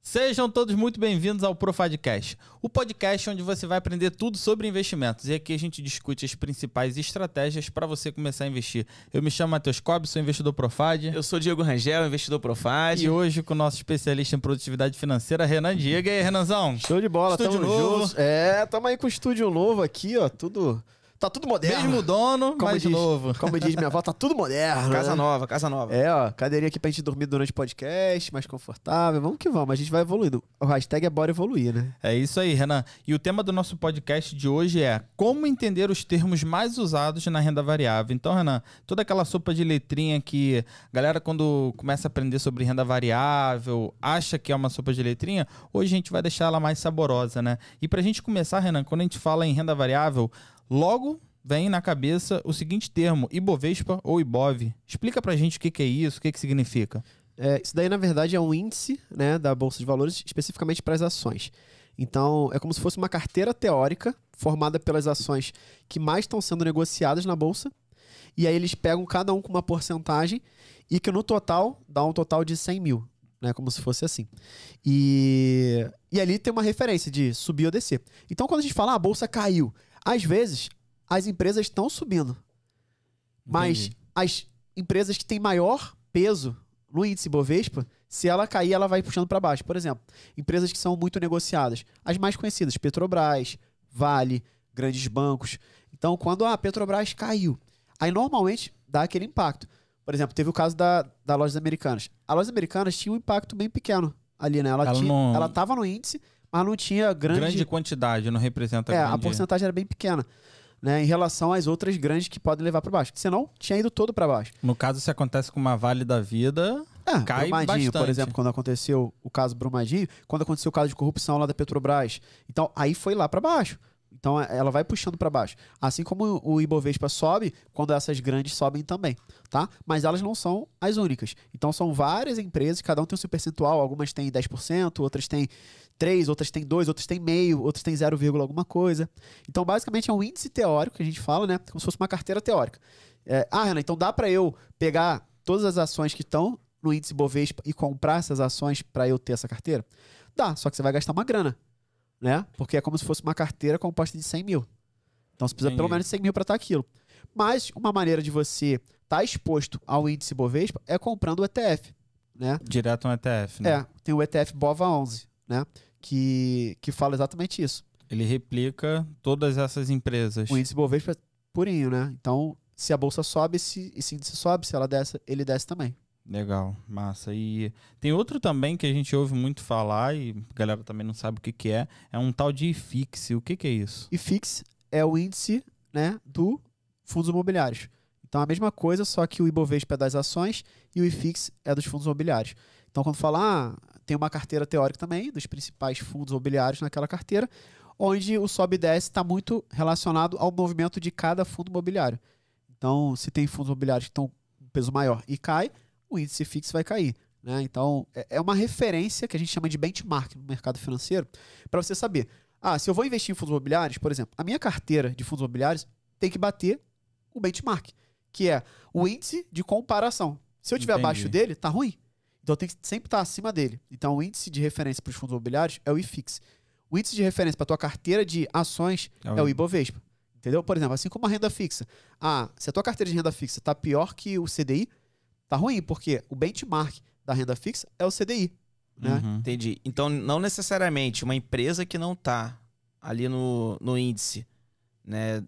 Sejam todos muito bem-vindos ao Profadcast, o podcast onde você vai aprender tudo sobre investimentos. E aqui a gente discute as principais estratégias para você começar a investir. Eu me chamo Matheus Cobb, sou investidor Profad. Eu sou Diego Rangel, investidor Profad. E hoje com o nosso especialista em produtividade financeira, Renan Diego. E aí, Renanzão? Show de bola, estúdio tamo novo. junto. Tamo aí com o estúdio novo aqui, ó, tudo... Tá tudo moderno. Mesmo dono, mas novo. Como diz minha avó, tá tudo moderno. Casa nova, casa nova. Ó, cadeirinha aqui pra gente dormir durante o podcast, mais confortável. Vamos que vamos, a gente vai evoluindo. O hashtag é bora evoluir, né? É isso aí, Renan. E o tema do nosso podcast de hoje é como entender os termos mais usados na renda variável. Então, Renan, toda aquela sopa de letrinha que a galera, quando começa a aprender sobre renda variável, acha que é uma sopa de letrinha, hoje a gente vai deixar ela mais saborosa, né? E pra gente começar, Renan, quando a gente fala em renda variável, logo vem na cabeça o seguinte termo, Ibovespa ou Ibov. Explica pra gente o que é isso, o que significa. Isso daí, na verdade, é um índice, né, da Bolsa de Valores, especificamente para as ações. Então, é como se fosse uma carteira teórica formada pelas ações que mais estão sendo negociadas na Bolsa. E aí eles pegam cada um com uma porcentagem e que no total dá um total de 100 mil. Né, como se fosse assim. E ali tem uma referência de subir ou descer. Então, quando a gente fala, a Bolsa caiu, às vezes as empresas estão subindo. Mas as empresas que têm maior peso no índice Bovespa, se ela cair, ela vai puxando para baixo. Por exemplo, empresas que são muito negociadas. As mais conhecidas, Petrobras, Vale, grandes bancos. Então, quando a Petrobras caiu, aí normalmente dá aquele impacto. Por exemplo, teve o caso da Lojas Americanas. A Lojas Americanas tinha um impacto bem pequeno ali, né? Ela estava no índice, mas não tinha grande quantidade, não representa grande... A porcentagem era bem pequena, né, em relação às outras grandes que podem levar para baixo. Senão, tinha ido todo para baixo. No caso, se acontece com uma Vale da Vida, cai Brumadinho, bastante. Por exemplo, quando aconteceu o caso Brumadinho, quando aconteceu o caso de corrupção lá da Petrobras. Então, aí foi lá para baixo. Então, ela vai puxando para baixo. Assim como o Ibovespa sobe, quando essas grandes sobem também, tá? Mas elas não são as únicas. Então, são várias empresas, cada um tem o seu percentual. Algumas têm 10%, outras têm 3%, outras têm 2%, outras têm meio, outras têm 0, alguma coisa. Então, basicamente, é um índice teórico que a gente fala, né? Como se fosse uma carteira teórica. Renan, então dá para eu pegar todas as ações que estão no índice Bovespa e comprar essas ações para eu ter essa carteira? Dá, só que você vai gastar uma grana. Né? Porque é como se fosse uma carteira composta de 100 mil. Então você precisa pelo menos de 100 mil para estar aquilo. Mas uma maneira de você estar exposto ao índice Bovespa é comprando o ETF. Né? Direto no ETF, né? Tem o ETF BOVA11, né? Que fala exatamente isso. Ele replica todas essas empresas. O índice Bovespa é purinho, né? Então, se a bolsa sobe, esse índice sobe, se ela desce, ele desce também. Legal, massa. E tem outro também que a gente ouve muito falar e a galera também não sabe o que é. É um tal de IFIX. O que é isso? IFIX é o índice, né, do fundos imobiliários. Então, a mesma coisa, só que o Ibovespa é das ações e o IFIX é dos fundos imobiliários. Então, quando fala, tem uma carteira teórica também dos principais fundos imobiliários naquela carteira, onde o sobe e desce está muito relacionado ao movimento de cada fundo imobiliário. Então, se tem fundos imobiliários que estão com peso maior e cai, o índice fixo vai cair. Né? Então, é uma referência que a gente chama de benchmark no mercado financeiro, para você saber, se eu vou investir em fundos imobiliários, por exemplo, a minha carteira de fundos imobiliários tem que bater o benchmark, que é o índice de comparação. Se eu estiver abaixo dele, tá ruim. Então, eu tenho que sempre estar acima dele. Então, o índice de referência para os fundos imobiliários é o IFIX. O índice de referência para a tua carteira de ações é o Ibovespa. Entendeu? Por exemplo, assim como a renda fixa. Se a tua carteira de renda fixa está pior que o CDI, tá ruim, porque o benchmark da renda fixa é o CDI. Né? Entendi. Então, não necessariamente uma empresa que não tá ali no índice, né?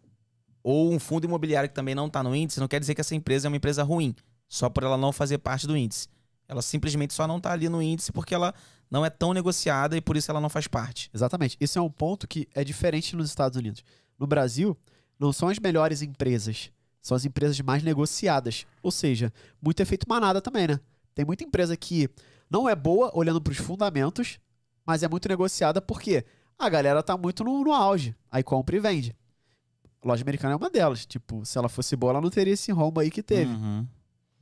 Ou um fundo imobiliário que também não tá no índice, não quer dizer que essa empresa é uma empresa ruim, só por ela não fazer parte do índice. Ela simplesmente só não tá ali no índice porque ela não é tão negociada e por isso ela não faz parte. Exatamente. Isso é um ponto que é diferente nos Estados Unidos. No Brasil, não são as melhores empresas, são as empresas mais negociadas. Ou seja, muito efeito manada também, né? Tem muita empresa que não é boa olhando para os fundamentos, mas é muito negociada porque a galera tá muito no auge. Aí compra e vende. A Loja Americana é uma delas. Tipo, se ela fosse boa, ela não teria esse rombo aí que teve.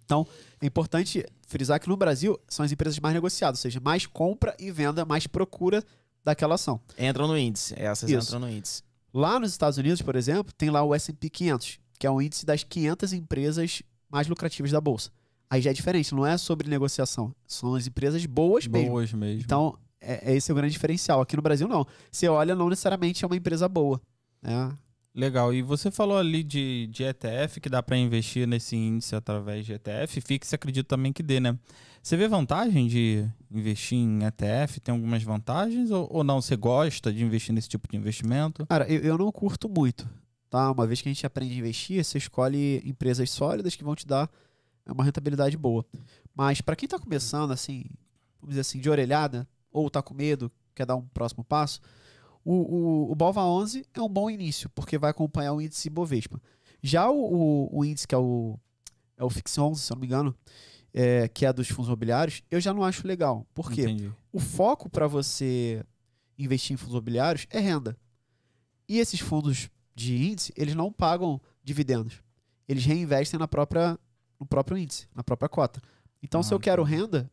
Então, é importante frisar que no Brasil são as empresas mais negociadas, ou seja, mais compra e venda, mais procura daquela ação. Entram no índice, essas entram no índice. Lá nos Estados Unidos, por exemplo, tem lá o S&P 500, que é o índice das 500 empresas mais lucrativas da bolsa. Aí já é diferente, não é sobre negociação. São as empresas boas mesmo. Boas mesmo. Então, esse é o grande diferencial. Aqui no Brasil, não. Você olha, não necessariamente é uma empresa boa, né? Legal. E você falou ali de ETF, que dá para investir nesse índice através de ETF. FIX, acredito também que dê, né? Você vê vantagem de investir em ETF? Tem algumas vantagens ou não? Você gosta de investir nesse tipo de investimento? Cara, eu não curto muito, tá? Uma vez que a gente aprende a investir, você escolhe empresas sólidas que vão te dar uma rentabilidade boa. Mas para quem está começando, assim, vamos dizer assim, de orelhada, ou está com medo, quer dar um próximo passo, o BOVA11 é um bom início, porque vai acompanhar o índice Bovespa. Já o índice que é o FIX11, se eu não me engano, que é dos fundos imobiliários, eu já não acho legal. Por quê? Entendi. O foco para você investir em fundos imobiliários é renda. E esses fundos de índice, eles não pagam dividendos. Eles reinvestem no próprio índice, na própria cota. Então, se eu quero renda,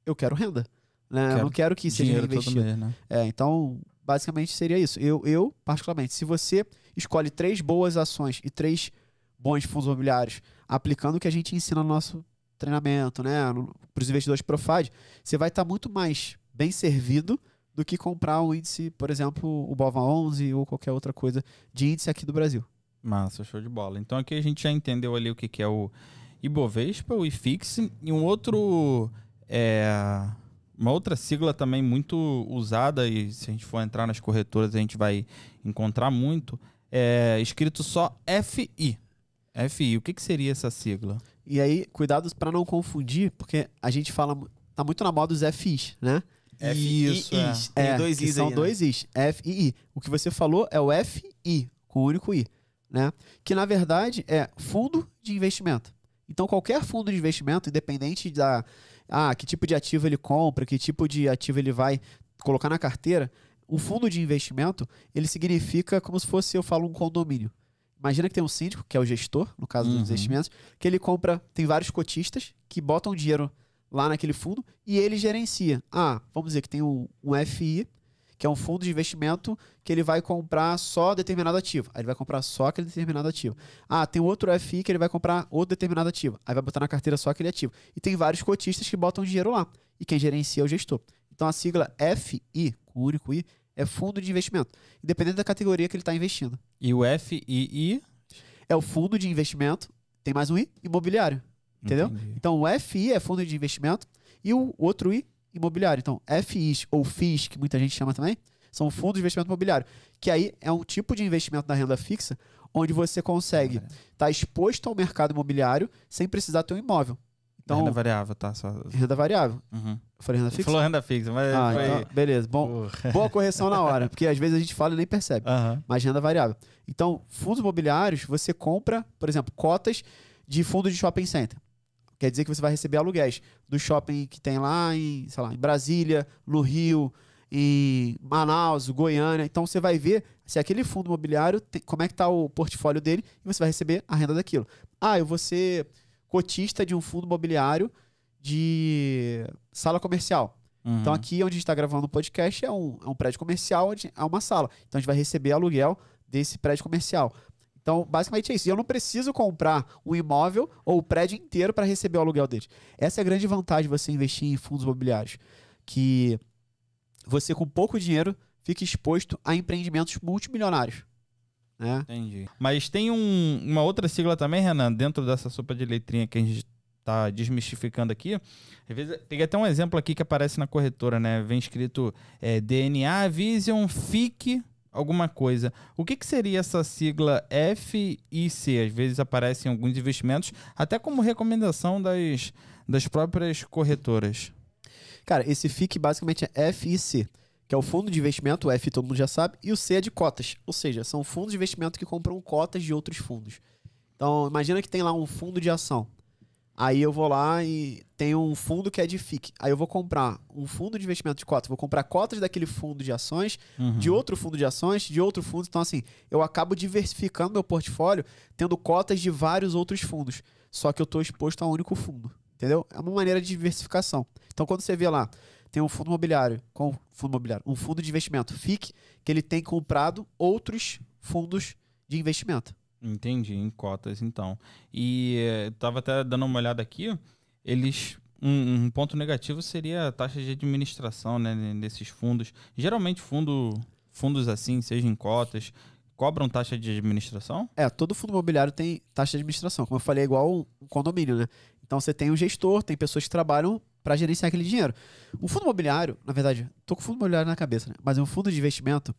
eu quero renda. Né? Eu não quero que seja Dinheiro reinvestido. todo mês, né? Então, basicamente seria isso. Eu, particularmente, se você escolhe 3 boas ações e 3 bons fundos imobiliários, aplicando o que a gente ensina no nosso treinamento, né, para os investidores Profad, você vai estar muito mais bem servido do que comprar um índice, por exemplo, o BOVA11 ou qualquer outra coisa de índice aqui do Brasil. Massa, show de bola. Então aqui a gente já entendeu ali o que é o Ibovespa, o IFIX e um outro... uma outra sigla também muito usada, e se a gente for entrar nas corretoras a gente vai encontrar muito, escrito só FI. FI, o que seria essa sigla? E aí, cuidado para não confundir, porque a gente fala, tá muito na moda os FIs, né? Isso, Tem 2 que Is são aí, né? 2 Is, FII. O que você falou é o FI, com o único I, né? Que na verdade é fundo de investimento. Então qualquer fundo de investimento, independente que tipo de ativo ele compra, que tipo de ativo ele vai colocar na carteira, o fundo de investimento, ele significa como se fosse, eu falo, um condomínio. Imagina que tem um síndico, que é o gestor, no caso dos investimentos, que ele compra, tem vários cotistas que botam dinheiro lá naquele fundo e ele gerencia. Vamos dizer que tem um FI, que é um fundo de investimento que ele vai comprar só determinado ativo. Aí ele vai comprar só aquele determinado ativo. Tem outro FI que ele vai comprar outro determinado ativo. Aí vai botar na carteira só aquele ativo. E tem vários cotistas que botam dinheiro lá. E quem gerencia é o gestor. Então a sigla FI, com o único I, é fundo de investimento. Independente da categoria que ele está investindo. E o FII? É o fundo de investimento, tem mais um I, imobiliário. Entendeu? Entendi. Então o FI é fundo de investimento e o outro I, imobiliário. Então FIs ou FIs, que muita gente chama também, são fundos de investimento imobiliário. Que aí é um tipo de investimento da renda fixa onde você consegue estar exposto ao mercado imobiliário sem precisar ter um imóvel. Então, Renda variável, tá? Só... renda variável. Uhum. Eu falei renda Você fixa? falou renda fixa, mas foi... Então, beleza. Bom, boa correção na hora, porque às vezes a gente fala e nem percebe. Aham. Mas renda variável. Então, fundos imobiliários, você compra, por exemplo, cotas de fundo de shopping center. Quer dizer que você vai receber aluguéis do shopping que tem lá em, sei lá, em Brasília, no Rio, em Manaus, Goiânia. Então, você vai ver se aquele fundo imobiliário, como é que está o portfólio dele e você vai receber a renda daquilo. Eu vou ser cotista de um fundo imobiliário de sala comercial. Uhum. Então, aqui onde a gente está gravando o podcast é um prédio comercial, onde é uma sala. Então, a gente vai receber aluguel desse prédio comercial. Então, basicamente é isso. E eu não preciso comprar um imóvel ou o prédio inteiro para receber o aluguel deles. Essa é a grande vantagem de você investir em fundos imobiliários. Que você, com pouco dinheiro, fica exposto a empreendimentos multimilionários. Né? Entendi. Mas tem uma outra sigla também, Renan, dentro dessa sopa de letrinha que a gente tá desmistificando aqui. Às vezes, tem até um exemplo aqui que aparece na corretora, né? Vem escrito DNA, Vision, FIC, alguma coisa. O que seria essa sigla FIC? Às vezes aparece em alguns investimentos, até como recomendação das próprias corretoras. Cara, esse FIC basicamente é FIC, que é o fundo de investimento, o F todo mundo já sabe, e o C é de cotas. Ou seja, são fundos de investimento que compram cotas de outros fundos. Então, imagina que tem lá um fundo de ação. Aí eu vou lá e tem um fundo que é de FIC. Aí eu vou comprar um fundo de investimento de cotas. Vou comprar cotas daquele fundo de ações, de outro fundo de ações, de outro fundo. Então, assim, eu acabo diversificando meu portfólio, tendo cotas de vários outros fundos. Só que eu estou exposto a um único fundo. Entendeu? É uma maneira de diversificação. Então, quando você vê lá, tem um fundo imobiliário, um fundo de investimento, FIC, que ele tem comprado outros fundos de investimento. Entendi, em cotas, então. E tava até dando uma olhada aqui, eles... Um ponto negativo seria a taxa de administração, né, desses fundos. Geralmente fundos assim, seja em cotas, cobram taxa de administração? Todo fundo imobiliário tem taxa de administração. Como eu falei, é igual um condomínio, né? Então você tem um gestor, tem pessoas que trabalham para gerenciar aquele dinheiro. Um fundo imobiliário, na verdade, tô com o fundo imobiliário na cabeça, né? Mas um fundo de investimento,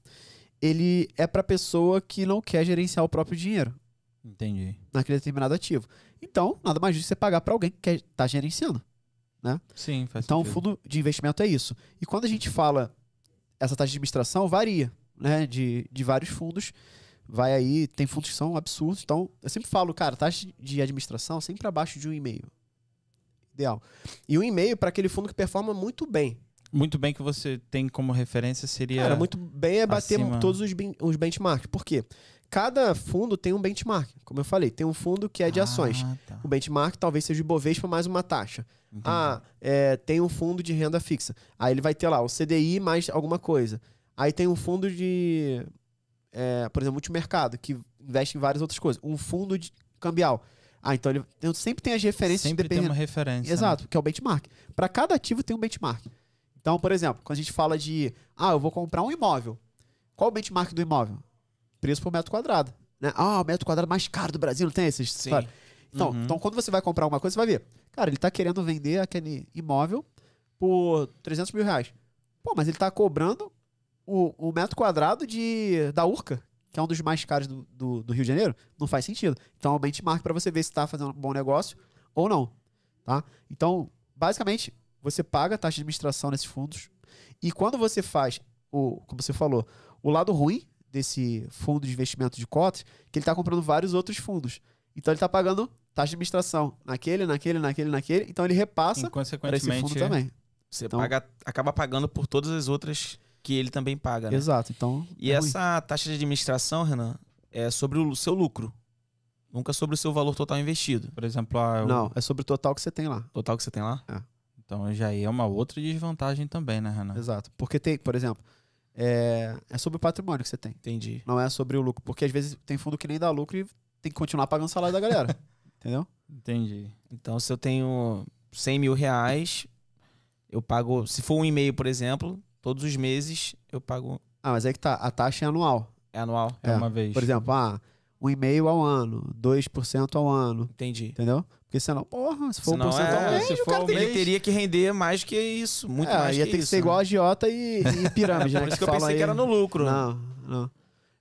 ele é para pessoa que não quer gerenciar o próprio dinheiro Entendi. naquele determinado ativo. Então, nada mais justo você pagar para alguém que quer estar gerenciando. Né? Sim, faz Então, o sentido. fundo de investimento é isso. E quando a gente fala essa taxa de administração, varia, né? De vários fundos. Vai aí, tem fundos que são absurdos. Então, eu sempre falo, cara, taxa de administração sempre abaixo de 1,5. Ideal. E 1,5 para aquele fundo que performa muito bem. Muito bem que você tem como referência seria... Cara, muito bem é bater acima- todos os benchmarks. Por quê? Cada fundo tem um benchmark. Como eu falei, tem um fundo que é de ações. Tá. O benchmark talvez seja o Ibovespa mais uma taxa. Entendi. Tem um fundo de renda fixa. Aí ele vai ter lá o CDI mais alguma coisa. Aí tem um fundo de, por exemplo, multimercado, que investe em várias outras coisas. Um fundo de cambial. Então ele sempre tem as referências. Sempre tem uma referência. Exato, que é o benchmark. Para cada ativo tem um benchmark. Então, por exemplo, quando a gente fala de, eu vou comprar um imóvel. Qual o benchmark do imóvel? Preço por metro quadrado. Né? O metro quadrado mais caro do Brasil, não tem esses? Sim. Então, quando você vai comprar uma coisa, você vai ver. Cara, ele tá querendo vender aquele imóvel por 300 mil reais. Pô, mas ele tá cobrando o metro quadrado da Urca, que é um dos mais caros do Rio de Janeiro. Não faz sentido. Então, é um benchmark para você ver se tá fazendo um bom negócio ou não. Tá? Então, basicamente, você paga a taxa de administração nesses fundos. E quando você faz, como você falou, o lado ruim desse fundo de investimento de cotas, que ele tá comprando vários outros fundos. Então, ele tá pagando taxa de administração naquele. Então, ele repassa para esse Consequentemente, fundo também. Você Então- acaba pagando por todas as outras que ele também paga, né? Exato. Então, E é ruim. essa taxa de administração, Renan, é sobre o seu lucro. Nunca sobre o seu valor total investido. por exemplo, Não, é sobre o total que você tem lá. Total que você tem lá? então já é uma outra desvantagem também, né, Renan? Exato. Porque tem, por exemplo, é sobre o patrimônio que você tem. Entendi. Não é sobre o lucro. Porque às vezes tem fundo que nem dá lucro e tem que continuar pagando o salário da galera. Entendeu? Entendi. Então, se eu tenho 100 mil reais, eu pago... Se for 1,5, por exemplo, todos os meses eu pago... Mas aí que tá. A taxa é anual. É anual? É uma vez. Por exemplo, 1,5% ao ano, 2% ao ano. Entendi. Entendeu? Porque senão, porra, se for Senão 1% ao mês, se o for cara ao tem Ele mês- teria que render mais que isso. Muito mais ia que ter que isso. ser igual né? agiota e pirâmide, né? Por isso que eu falam pensei aí. que era no lucro. Não.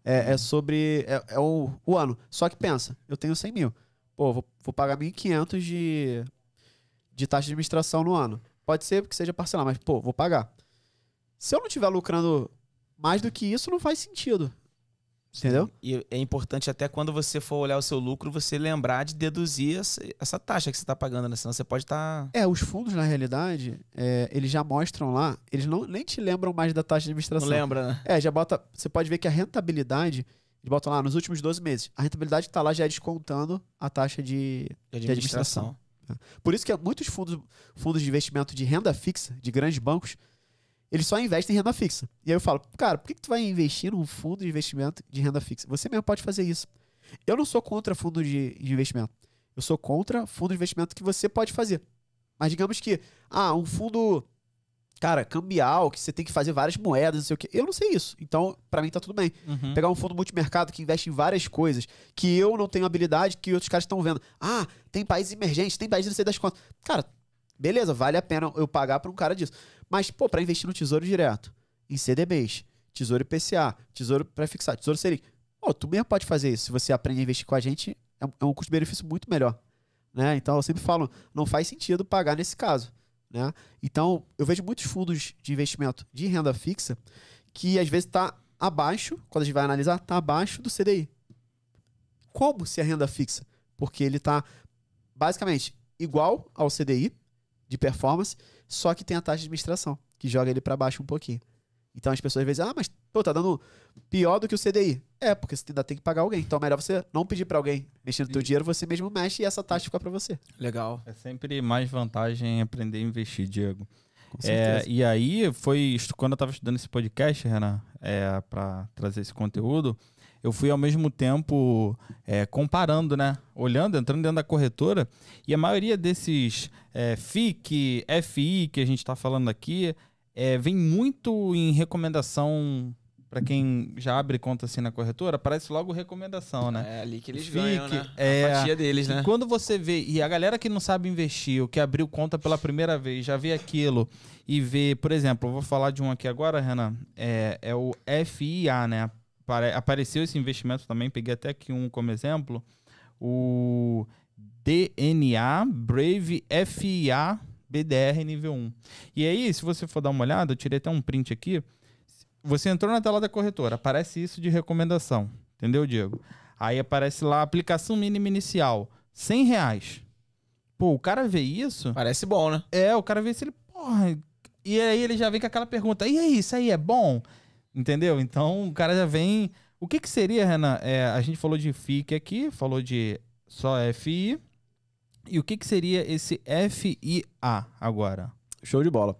É sobre... É o ano. Só que pensa, eu tenho 100 mil. Pô, vou pagar 1.500 de taxa de administração no ano. Pode ser que seja parcelar, mas, pô, vou pagar. Se eu não estiver lucrando mais do que isso, não faz sentido. Entendeu? E é importante até quando você for olhar o seu lucro, você lembrar de deduzir essa taxa que você está pagando, né? Senão você pode estar... Os fundos, na realidade, eles já mostram lá, eles nem te lembram mais da taxa de administração. Não lembra, né? Já bota. Você pode ver que a rentabilidade, eles botam lá nos últimos 12 meses. A rentabilidade que tá lá já é descontando a taxa de administração. Por isso que muitos fundos de investimento de renda fixa, de grandes bancos, eles só investem em renda fixa. E aí eu falo, cara, por que tu vai investir num fundo de investimento de renda fixa? Você mesmo pode fazer isso. Eu não sou contra fundo de investimento. Eu sou contra fundo de investimento que você pode fazer. Mas digamos que, um fundo, cara, cambial, que você tem que fazer várias moedas, não sei o quê. Eu não sei isso. Então, pra mim tá tudo bem. Uhum. Pegar um fundo multimercado que investe em várias coisas, que eu não tenho habilidade, que outros caras estão vendo. Tem países emergentes, tem países não sei das contas. Cara, beleza, vale a pena eu pagar pra um cara disso. Mas, pô, pra investir no Tesouro Direto, em CDBs, Tesouro IPCA, Tesouro Pré-fixado, Tesouro Selic, tu mesmo pode fazer isso. Se você aprende a investir com a gente, é um custo-benefício muito melhor. Né? Então, eu sempre falo, não faz sentido pagar nesse caso. Né? Então, eu vejo muitos fundos de investimento de renda fixa que, às vezes, está abaixo, quando a gente vai analisar, está abaixo do CDI. Como se é renda fixa? Porque ele está, basicamente, igual ao CDI de performance, só que tem a taxa de administração, que joga ele para baixo um pouquinho. Então, as pessoas às vezes mas pô, tá dando pior do que o CDI. Porque você ainda tem que pagar alguém. Então, é melhor você não pedir para alguém mexer no teu dinheiro, você mesmo mexe e essa taxa fica para você. Legal. É sempre mais vantagem aprender a investir, Diego. Com certeza. E aí, quando eu estava estudando esse podcast, Renan, para trazer esse conteúdo, eu fui ao mesmo tempo comparando, né? Olhando, entrando dentro da corretora, e a maioria desses FIC, FI que a gente está falando aqui, vem muito em recomendação. Para quem já abre conta assim na corretora, aparece logo recomendação, né? É ali que eles FIC, ganham, né? A fatia deles, né? E quando você vê, e a galera que não sabe investir, ou que abriu conta pela primeira vez, já vê aquilo e vê, por exemplo, eu vou falar de um aqui agora, Renan, é o FIA, né? Apareceu esse investimento também, peguei até aqui um como exemplo, o DNA Brave FIA BDR nível 1. E aí, se você for dar uma olhada, eu tirei até um print aqui. Você entrou na tela da corretora, aparece isso de recomendação, entendeu, Diego? Aí aparece lá, aplicação mínima inicial, R$100. Pô, o cara vê isso... Parece bom, né? O cara vê isso, ele, porra... E aí ele já vem com aquela pergunta, e aí, isso aí é bom? Entendeu? Então, o cara já vem... O que seria, Renan? A gente falou de FIC aqui, falou de só FI. E o que seria esse FIA agora? Show de bola.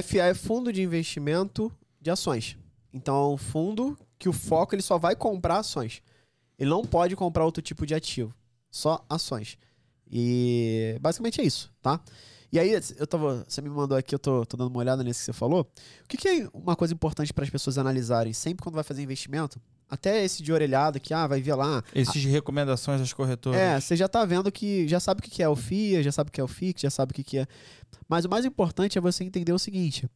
FIA é Fundo de Investimento de Ações. Então, é um fundo que o foco ele só vai comprar ações. Ele não pode comprar outro tipo de ativo. Só ações. E basicamente é isso, tá? E aí, você me mandou aqui, eu tô dando uma olhada nisso que você falou. O que é uma coisa importante para as pessoas analisarem sempre quando vai fazer investimento? Até esse de orelhada que, vai ver lá... Esses de recomendações das corretoras. Você já tá vendo que... Já sabe o que é o FIA, já sabe o que é o FIC, já sabe o que é... Mas o mais importante é você entender o seguinte...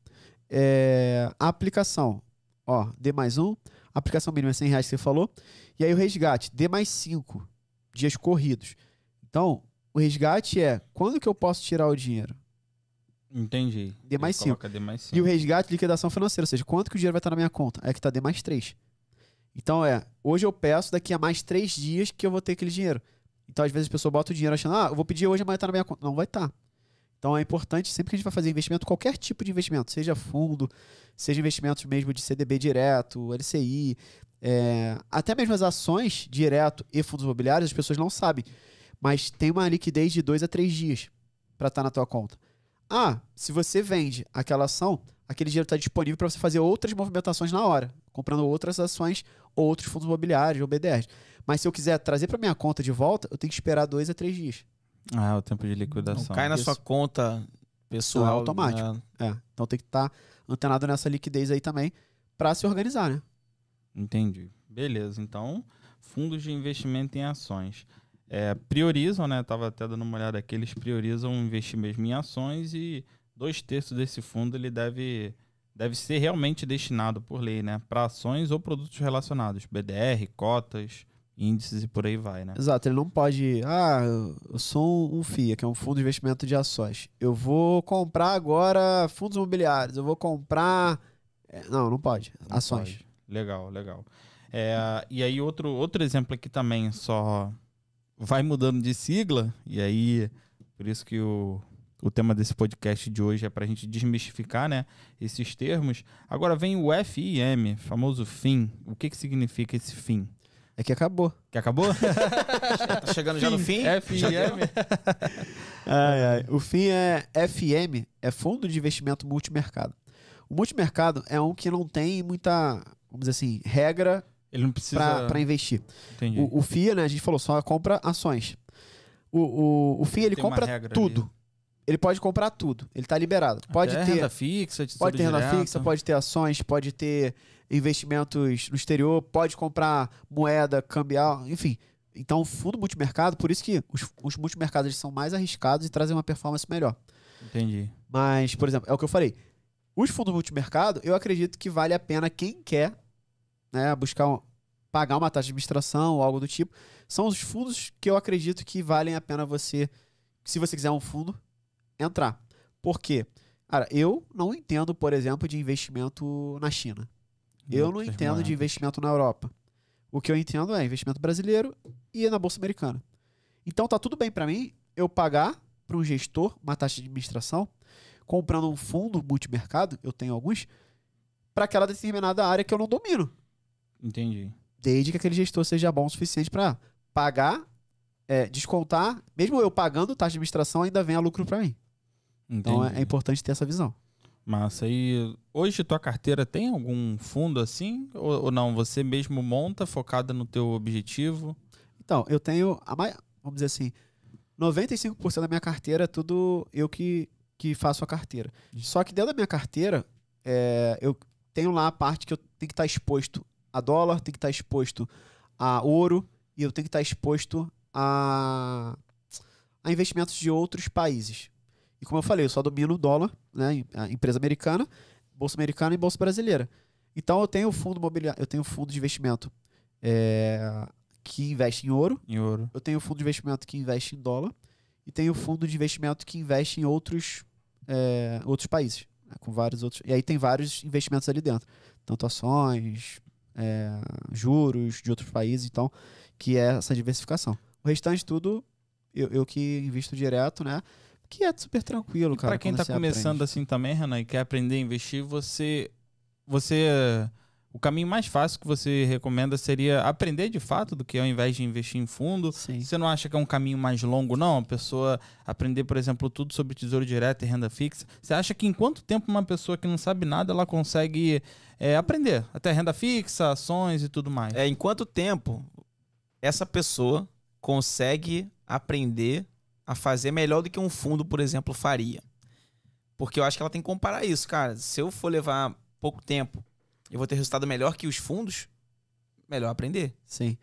a aplicação, D mais 1, a aplicação mínima é R$100 que você falou, e aí o resgate, D mais 5 dias corridos. Então, o resgate quando que eu posso tirar o dinheiro? Entendi. D mais 5. D mais 5. E o resgate, liquidação financeira, ou seja, quanto que o dinheiro vai estar na minha conta? É que está D mais 3. Então, hoje eu peço, daqui a mais 3 dias que eu vou ter aquele dinheiro. Então, às vezes a pessoa bota o dinheiro achando, eu vou pedir hoje, amanhã está na minha conta. Não vai estar. Então, é importante, sempre que a gente vai fazer investimento, qualquer tipo de investimento, seja fundo, seja investimentos mesmo de CDB direto, LCI, até mesmo as ações direto e fundos imobiliários, as pessoas não sabem, mas tem uma liquidez de 2 a 3 dias para estar na tua conta. Se você vende aquela ação, aquele dinheiro está disponível para você fazer outras movimentações na hora, comprando outras ações ou outros fundos imobiliários ou BDRs. Mas se eu quiser trazer para minha conta de volta, eu tenho que esperar 2 a 3 dias. O tempo de liquidação. Não cai na sua conta pessoal. Não, é automático. Então tem que estar antenado nessa liquidez aí também para se organizar, né? Entendi. Beleza. Então, fundos de investimento em ações. Priorizam, né? Tava até dando uma olhada aqui, eles priorizam investir mesmo em ações e 2/3 desse fundo ele deve ser realmente destinado por lei, né? Para ações ou produtos relacionados. BDR, cotas, índices e por aí vai, né? Exato, ele não pode... eu sou um FIA, que é um fundo de investimento de ações. Eu vou comprar agora fundos imobiliários, eu vou comprar... Não pode. Não ações. Pode. Legal. E aí outro exemplo aqui também, só vai mudando de sigla, e aí por isso que o tema desse podcast de hoje é para a gente desmistificar, né, esses termos. Agora vem o FIM, famoso FIM. O que significa esse FIM? É que acabou. Que acabou? Tá chegando já no fim? FIM. O FIM FM, é Fundo de Investimento Multimercado. O multimercado é um que não tem muita, vamos dizer assim, regra Ele não precisa... para investir. Entendi. O FIA, né, a gente falou, só compra ações. O FIA, ele compra tudo. Ali. Ele pode comprar tudo. Ele está liberado. Pode ter renda fixa, pode ter renda direto. fixa, pode ter ações, pode ter investimentos no exterior, pode comprar moeda, cambial, enfim. Então, o fundo multimercado, por isso que os multimercados eles são mais arriscados e trazem uma performance melhor. Entendi. Mas, por exemplo, é o que eu falei. Os fundos multimercado, eu acredito que vale a pena quem quer, né, pagar uma taxa de administração ou algo do tipo. São os fundos que eu acredito que valem a pena você, se você quiser um fundo, entrar. Por quê? Cara, eu não entendo, por exemplo, de investimento na China. Eu não entendo de investimento na Europa. O que eu entendo é investimento brasileiro e na Bolsa Americana. Então tá tudo bem para mim eu pagar para um gestor uma taxa de administração, comprando um fundo multimercado, eu tenho alguns, para aquela determinada área que eu não domino. Entendi. Desde que aquele gestor seja bom o suficiente para pagar, descontar, mesmo eu pagando taxa de administração, ainda venha lucro para mim. Entendi. Então é importante ter essa visão. Massa. E hoje tua carteira tem algum fundo assim? Ou não? Você mesmo monta, focada no teu objetivo? Então, eu tenho, vamos dizer assim, 95% da minha carteira é tudo eu que faço a carteira. Só que dentro da minha carteira, eu tenho lá a parte que eu tenho que estar exposto a dólar, tenho que estar exposto a ouro e eu tenho que estar exposto a investimentos de outros países. E como eu falei, eu só domino o dólar, né, a empresa americana, bolsa americana e bolsa brasileira. Então eu tenho fundo imobiliário, eu tenho fundo de investimento que investe em ouro, eu tenho fundo de investimento que investe em dólar e tenho fundo de investimento que investe em outros países, né, com vários outros. E aí tem vários investimentos ali dentro, tanto ações, juros de outros países, então, que é essa diversificação. O restante tudo eu que invisto direto, né? Que é super tranquilo, cara. Para quem tá começando assim também, Renan, e quer aprender a investir, o caminho mais fácil que você recomenda seria aprender de fato do que ao invés de investir em fundo. Sim. Você não acha que é um caminho mais longo, não? A pessoa aprender, por exemplo, tudo sobre tesouro direto e renda fixa. Você acha que em quanto tempo uma pessoa que não sabe nada, ela consegue aprender? Até renda fixa, ações e tudo mais. Em quanto tempo essa pessoa consegue aprender a fazer melhor do que um fundo, por exemplo, faria? Porque eu acho que ela tem que comparar isso, cara. Se eu for levar pouco tempo, eu vou ter resultado melhor que os fundos, melhor aprender. Sim.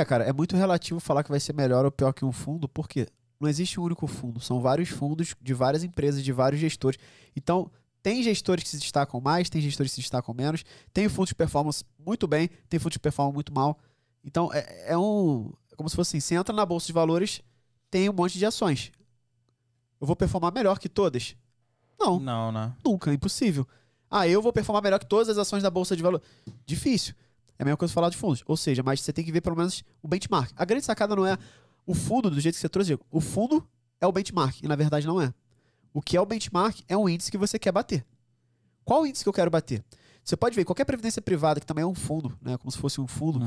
Cara, é muito relativo falar que vai ser melhor ou pior que um fundo, porque não existe um único fundo. São vários fundos de várias empresas, de vários gestores. Então, tem gestores que se destacam mais, tem gestores que se destacam menos. Tem fundos de performance muito bem, tem fundos de performance muito mal. Então, como se fosse assim, você entra na bolsa de valores, tem um monte de ações. Eu vou performar melhor que todas? Não. Não, né? Nunca, é impossível. Eu vou performar melhor que todas as ações da bolsa de valores. Difícil. É a mesma coisa falar de fundos. Ou seja, mas você tem que ver pelo menos o benchmark. A grande sacada não é o fundo do jeito que você trouxe. O fundo é o benchmark, e na verdade não é. O que é o benchmark é um índice que você quer bater. Qual índice que eu quero bater? Você pode ver, qualquer previdência privada, que também é um fundo, né, como se fosse um fundo,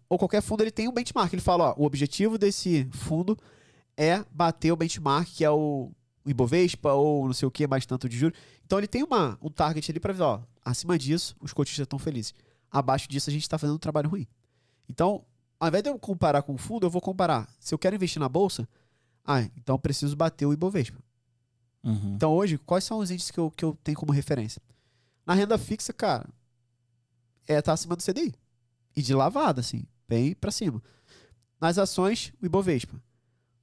ou qualquer fundo, ele tem um benchmark. Ele fala, o objetivo desse fundo é bater o benchmark, que é o Ibovespa, ou não sei o que, mais tanto de juros. Então ele tem um target ali para ver, acima disso, os cotistas estão felizes. Abaixo disso, a gente está fazendo um trabalho ruim. Então, ao invés de eu comparar com o fundo, eu vou comparar. Se eu quero investir na bolsa, então eu preciso bater o Ibovespa. Então hoje, quais são os índices que eu tenho como referência? Na renda fixa, cara, tá acima do CDI. E de lavada, assim, bem pra cima. Nas ações, o Ibovespa.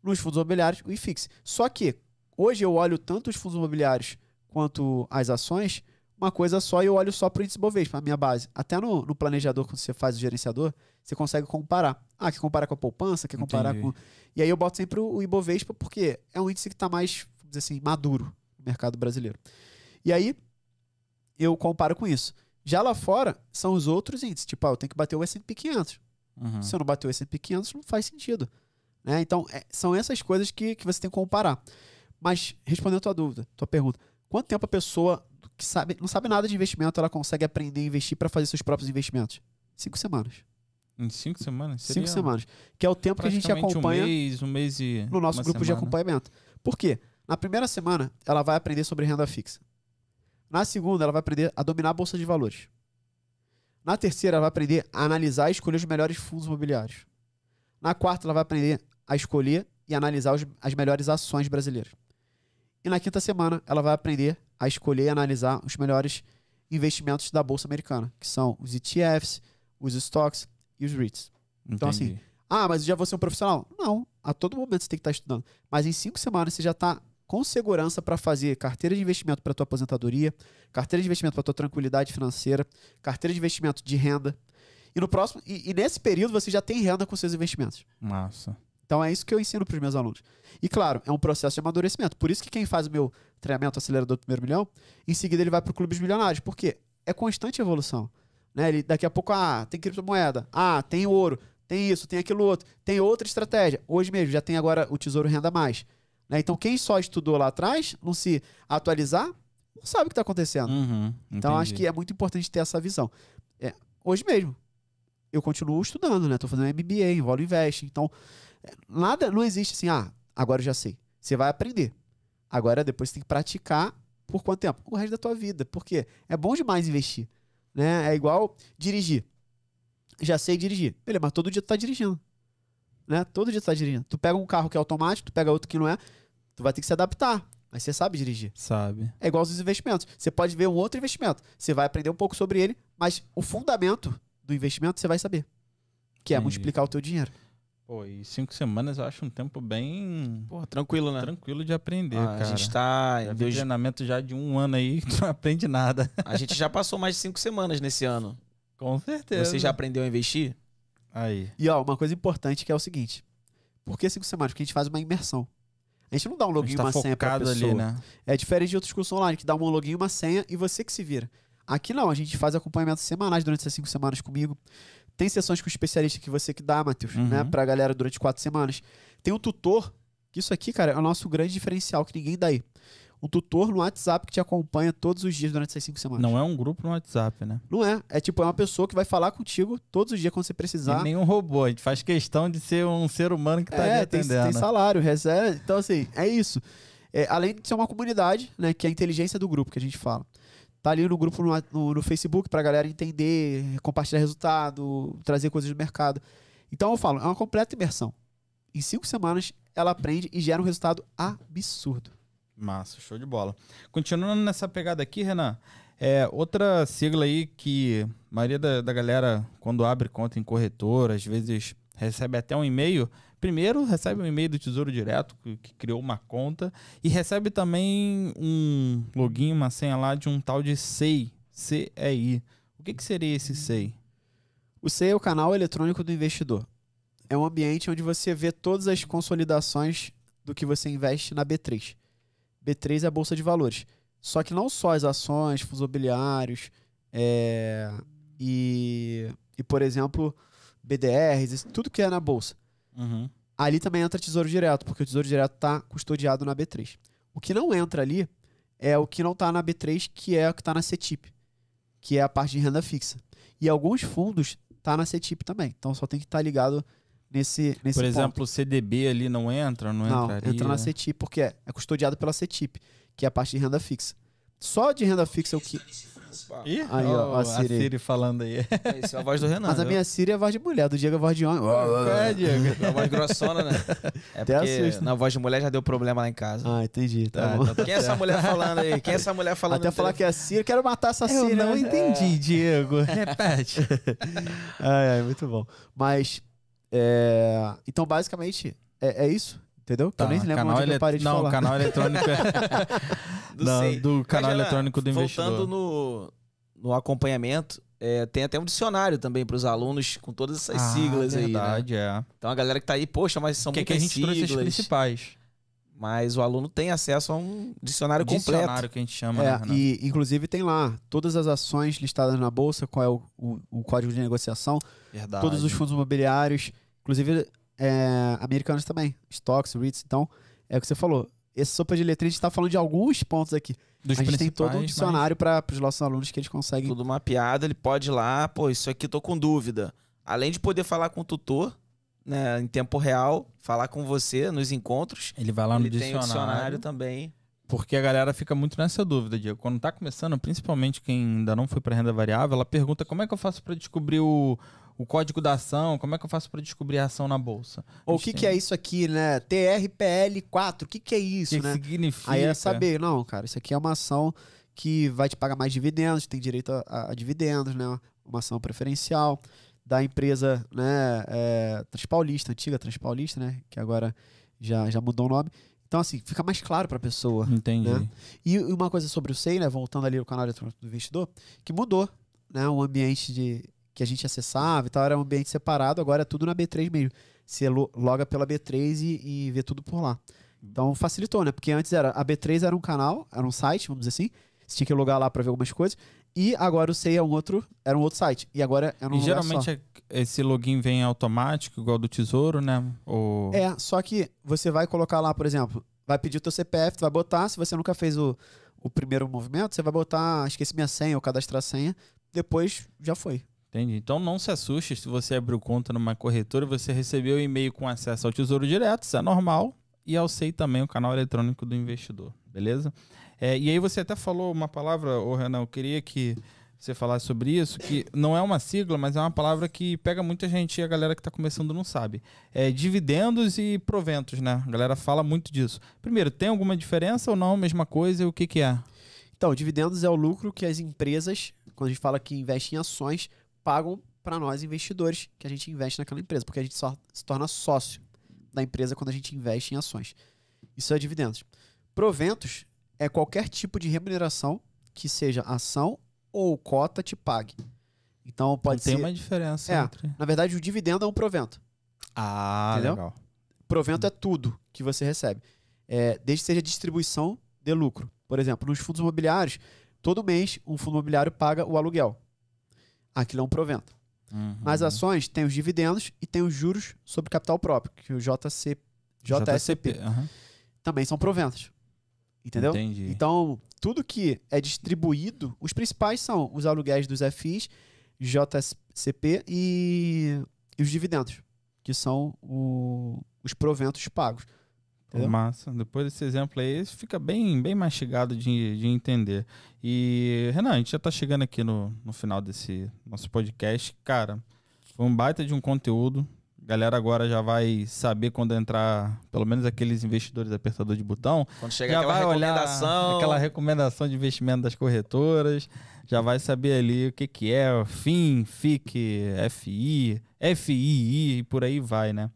Nos fundos imobiliários, o IFIX. Só que, hoje eu olho tanto os fundos imobiliários quanto as ações, uma coisa só, e eu olho só pro índice Ibovespa, a minha base. Até no planejador, quando você faz o gerenciador, você consegue comparar. Quer comparar com a poupança, quer comparar com... E aí eu boto sempre o Ibovespa, porque é um índice que tá mais, vamos dizer assim, maduro no mercado brasileiro. E aí, eu comparo com isso. Já lá fora, são os outros índices. Tipo, eu tenho que bater o S&P 500. Se eu não bater o S&P 500, não faz sentido. Né? Então, são essas coisas que você tem que comparar. Mas, respondendo a tua dúvida, tua pergunta, quanto tempo a pessoa que não sabe nada de investimento, ela consegue aprender a investir para fazer seus próprios investimentos? 5 semanas. Em 5 semanas? 5 semanas. Que é o tempo que a gente acompanha um mês e no nosso grupo de acompanhamento. Por quê? Na primeira semana, ela vai aprender sobre renda fixa. Na segunda, ela vai aprender a dominar a bolsa de valores. Na terceira, ela vai aprender a analisar e escolher os melhores fundos imobiliários. Na quarta, ela vai aprender a escolher e analisar as melhores ações brasileiras. E na quinta semana, ela vai aprender a escolher e analisar os melhores investimentos da bolsa americana, que são os ETFs, os stocks e os REITs. Então, assim, mas já vou ser um profissional? Não, a todo momento você tem que estar estudando. Mas em 5 semanas você já está com segurança para fazer carteira de investimento para tua aposentadoria, carteira de investimento para tua tranquilidade financeira, carteira de investimento de renda. E no próximo, e nesse período você já tem renda com seus investimentos. Massa. Então é isso que eu ensino para os meus alunos. E claro, é um processo de amadurecimento. Por isso que quem faz o meu treinamento acelerador do primeiro milhão, em seguida ele vai para o Clube dos Milionários, porque é constante evolução. Né? Ele, daqui a pouco, tem criptomoeda, tem ouro, tem isso, tem aquilo outro, tem outra estratégia. Hoje mesmo já tem agora o Tesouro Renda Mais. Né? Então quem só estudou lá atrás, não se atualizar, não sabe o que está acontecendo. Então acho que é muito importante ter essa visão. Hoje mesmo, eu continuo estudando, né? Estou fazendo MBA em Volo Invest. Então, nada, não existe assim, agora eu já sei. Você vai aprender. Agora, depois você tem que praticar Por quanto tempo? O resto da tua vida. Por quê? É bom demais investir. Né? É igual dirigir. Já sei dirigir. Beleza, mas todo dia tu tá dirigindo. Né? Todo dia tu tá dirigindo. Tu pega um carro que é automático, tu pega outro que não é, tu vai ter que se adaptar. Mas você sabe dirigir. Sabe. É igual aos investimentos. Você pode ver um outro investimento. Você vai aprender um pouco sobre ele, mas o fundamento do investimento você vai saber. Que é Entendi. multiplicar o teu dinheiro. Pô, e 5 semanas eu acho um tempo bem Pô, tranquilo, né? tranquilo de aprender, Ah, cara. a gente tá. Já vi treinamento já de 1 ano aí que tu não aprende nada. A gente já passou mais de 5 semanas nesse ano. Com certeza. Você já aprendeu a investir? Aí. E ó, uma coisa importante que é o seguinte. Por que 5 semanas? Porque a gente faz uma imersão. A gente não dá um A login gente e tá uma senha pra focado pessoa. ali, né? É diferente de outros cursos online, que dá um login e uma senha e você que se vira. Aqui não, a gente faz acompanhamentos semanais durante essas 5 semanas comigo. Tem sessões com especialista que você que dá, Matheus, Uhum. né? Pra galera durante 4 semanas. Tem um tutor, que isso aqui, cara, é o nosso grande diferencial, que ninguém dá aí. Um tutor no WhatsApp que te acompanha todos os dias durante essas 5 semanas. Não é um grupo no WhatsApp, né? Não é. É tipo, é uma pessoa que vai falar contigo todos os dias quando você precisar. E nenhum robô. A gente faz questão de ser um ser humano que tá ali tem atendendo. salário, recebe. Então, assim, é isso. Além de ser uma comunidade, né? Que é a inteligência do grupo que a gente fala. Tá ali no grupo no Facebook pra galera entender, compartilhar resultado, trazer coisas do mercado. Então eu falo, é uma completa imersão. Em 5 semanas ela aprende e gera um resultado absurdo. Massa, show de bola. Continuando nessa pegada aqui, Renan, outra sigla aí que a maioria da galera, quando abre conta em corretora, às vezes recebe até um e-mail. Primeiro, recebe um e-mail do Tesouro Direto, que criou uma conta, e recebe também um login, uma senha lá de um tal de SEI, C-E-I. O que seria esse SEI? O SEI é o canal eletrônico do investidor. É um ambiente onde você vê todas as consolidações do que você investe na B3. B3 é a Bolsa de Valores. Só que não só as ações, fundos imobiliários e, por exemplo, BDRs, tudo que é na Bolsa. Uhum. Ali também entra Tesouro Direto, porque o Tesouro Direto está custodiado na B3. O que não entra ali é o que não está na B3, que é o que está na CETIP, que é a parte de renda fixa. E alguns fundos tá na CETIP também. Então só tem que estar ligado nesse Por ponto. exemplo, o CDB ali não entra? Não entraria? Entra na CETIP, porque é custodiado pela CETIP, que é a parte de renda fixa. Só de renda fixa é o que... Ih, Aí, ó, a a Siri. Siri falando aí. Essa é a voz do Renan. Mas a viu? minha Siri é a voz de mulher, do Diego é a voz de homem. Diego? É a voz grossona, né? É Até porque assusta. na voz de mulher já deu problema lá em casa. Ah, entendi. Tá bom. Tá Quem é essa mulher falando aí? Quem é essa mulher falando? Até no falar que é a Siri, quero matar essa Siri. Eu não né? entendi, Diego. Repete. Ai, muito bom. Mas, então, basicamente, é isso, entendeu? Tá, eu nem lembro onde eu parei de não, falar. o canal eletrônico Do não, SEI. do canal Mas, Renan, eletrônico do investidor. Voltando no acompanhamento, tem até um dicionário também para os alunos com todas essas siglas aí, né? Verdade, Então a galera que tá aí, poxa, mas são Que muitas a gente trouxe as siglas. principais. Mas o aluno tem acesso a um dicionário completo. Dicionário que a gente chama, né, Renan? E inclusive tem lá todas as ações listadas na bolsa, qual é o código de negociação, Verdade. todos os fundos imobiliários, inclusive americanos também, stocks, REITs. Então, é o que você falou. Essa sopa de letrinha, a gente está falando de alguns pontos aqui. Dos A gente tem todo um principais, dicionário para os nossos alunos que eles conseguem. Tudo mapeado, ele pode ir lá, pô, isso aqui tô com dúvida. Além de poder falar com o tutor, né, em tempo real, falar com você nos encontros, Ele vai lá no ele tem o dicionário. dicionário também. Porque a galera fica muito nessa dúvida, Diego. Quando tá começando, principalmente quem ainda não foi para renda variável, ela pergunta como é que eu faço para descobrir o código da ação, como é que eu faço para descobrir a ação na bolsa. Ou o que é isso aqui, né? TRPL4, o que é O isso, que né? significa? Aí é saber, não, cara, isso aqui é uma ação que vai te pagar mais dividendos, tem direito a dividendos, né? Uma ação preferencial da empresa, né? Transpaulista, antiga Transpaulista, né? Que agora já mudou o nome. Então, assim, fica mais claro para a pessoa. Entendi. Né? E uma coisa sobre o SEI, né? Voltando ali ao canal eletrônico do investidor, que mudou, né? O ambiente que a gente acessava e tal, era um ambiente separado, agora é tudo na B3 mesmo. Você loga pela B3 e vê tudo por lá. Então facilitou, né? Porque antes a B3 era um canal, era um site, vamos dizer assim. Você tinha que logar lá para ver algumas coisas. E agora o SEI era um outro site. E agora é num E lugar geralmente só. esse login vem automático, igual do Tesouro, né? Ou... Só que você vai colocar lá, por exemplo, vai pedir o teu CPF, tu vai botar, se você nunca fez o primeiro movimento, você vai botar, esqueci minha senha ou cadastrar a senha, depois já foi. Entendi. Então não se assuste se você abriu conta numa corretora e você recebeu um e-mail com acesso ao Tesouro Direto, isso é normal. e ao SEI também, o canal eletrônico do investidor, beleza? E aí você até falou uma palavra, ô Renan, eu queria que você falasse sobre isso, que não é uma sigla, mas é uma palavra que pega muita gente e a galera que está começando não sabe. Dividendos e proventos, né? A galera fala muito disso. Primeiro, tem alguma diferença ou não? Mesma coisa? E o que é? Então, dividendos é o lucro que as empresas, quando a gente fala que investe em ações, pagam para nós investidores que a gente investe naquela empresa, porque a gente só se torna sócio da empresa quando a gente investe em ações. Isso é dividendos. Proventos é qualquer tipo de remuneração que seja ação ou cota te pague. Então pode ser... Tem uma diferença entre... Na verdade, o dividendo é um provento. Entendeu? Legal. Provento é tudo que você recebe. Desde que seja distribuição de lucro. Por exemplo, nos fundos imobiliários, todo mês um fundo imobiliário paga o aluguel. Aquilo é um provento. Uhum. Nas ações, tem os dividendos e tem os juros sobre capital próprio, que é o JCP. Uhum. Também são proventos. Entendeu? Entendi. Então, tudo que é distribuído, os principais são os aluguéis dos FIs, JCP e os dividendos, que são os proventos pagos. Entendeu? Massa. Depois desse exemplo aí, fica bem mastigado de entender. E, Renan, a gente já tá chegando aqui no final desse nosso podcast. Cara, foi um baita de um conteúdo. A galera agora já vai saber quando entrar, pelo menos aqueles investidores apertador de botão. Quando chegar Já aquela vai olhar recomendação. aquela recomendação de investimento das corretoras. Já vai saber ali o que é FIM, FIC, FI, FII e por aí vai, né?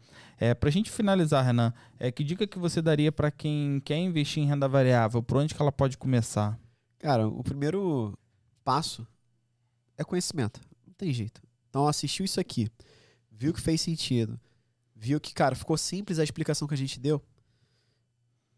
Pra gente finalizar, Renan, que dica que você daria para quem quer investir em renda variável? Por onde que ela pode começar? Cara, o primeiro passo é conhecimento. Não tem jeito. Então, assistiu isso aqui, viu que fez sentido, viu que, cara, ficou simples a explicação que a gente deu,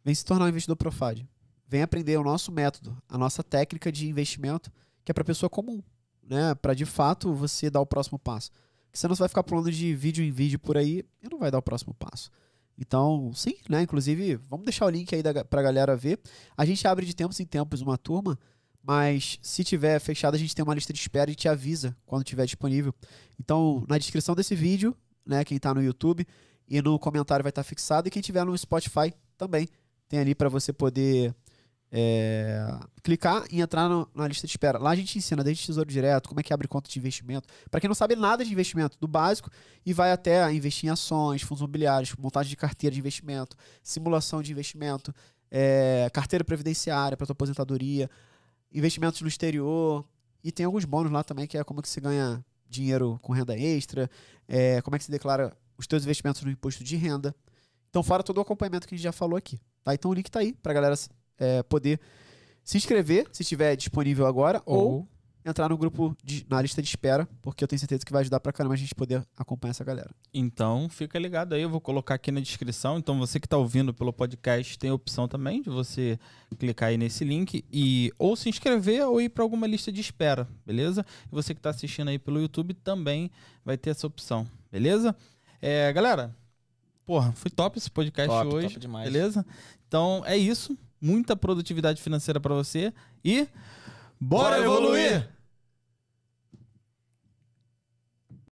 vem se tornar um investidor Profad. Vem aprender o nosso método, a nossa técnica de investimento, que é para pessoa comum, né? Para, de fato, você dar o próximo passo. Porque senão você vai ficar pulando de vídeo em vídeo por aí e não vai dar o próximo passo. Então, sim, né? Inclusive, vamos deixar o link aí pra galera ver. A gente abre de tempos em tempos uma turma, mas se tiver fechado, a gente tem uma lista de espera e te avisa quando tiver disponível. Então, na descrição desse vídeo, né? Quem tá no YouTube e no comentário vai estar fixado. E quem tiver no Spotify também tem ali para você poder clicar e entrar na lista de espera. Lá a gente ensina desde Tesouro Direto, como é que abre conta de investimento. Para quem não sabe nada de investimento, do básico, e vai até investir em ações, fundos imobiliários, montagem de carteira de investimento, simulação de investimento, carteira previdenciária para tua aposentadoria, investimentos no exterior, e tem alguns bônus lá também, que é como é que você ganha dinheiro com renda extra, como é que você declara os teus investimentos no imposto de renda. Então, fora todo o acompanhamento que a gente já falou aqui. Tá? Então, o link tá aí pra galera poder se inscrever, se estiver disponível agora, ou entrar no grupo na lista de espera, porque eu tenho certeza que vai ajudar pra caramba a gente poder acompanhar essa galera. Então, fica ligado aí, eu vou colocar aqui na descrição. Então, você que tá ouvindo pelo podcast, tem a opção também de você clicar aí nesse link e ou se inscrever ou ir para alguma lista de espera, beleza? E você que tá assistindo aí pelo YouTube também vai ter essa opção, beleza? Galera, porra, foi top esse podcast hoje, top demais. beleza? Então, é isso. Muita produtividade financeira para você e bora evoluir!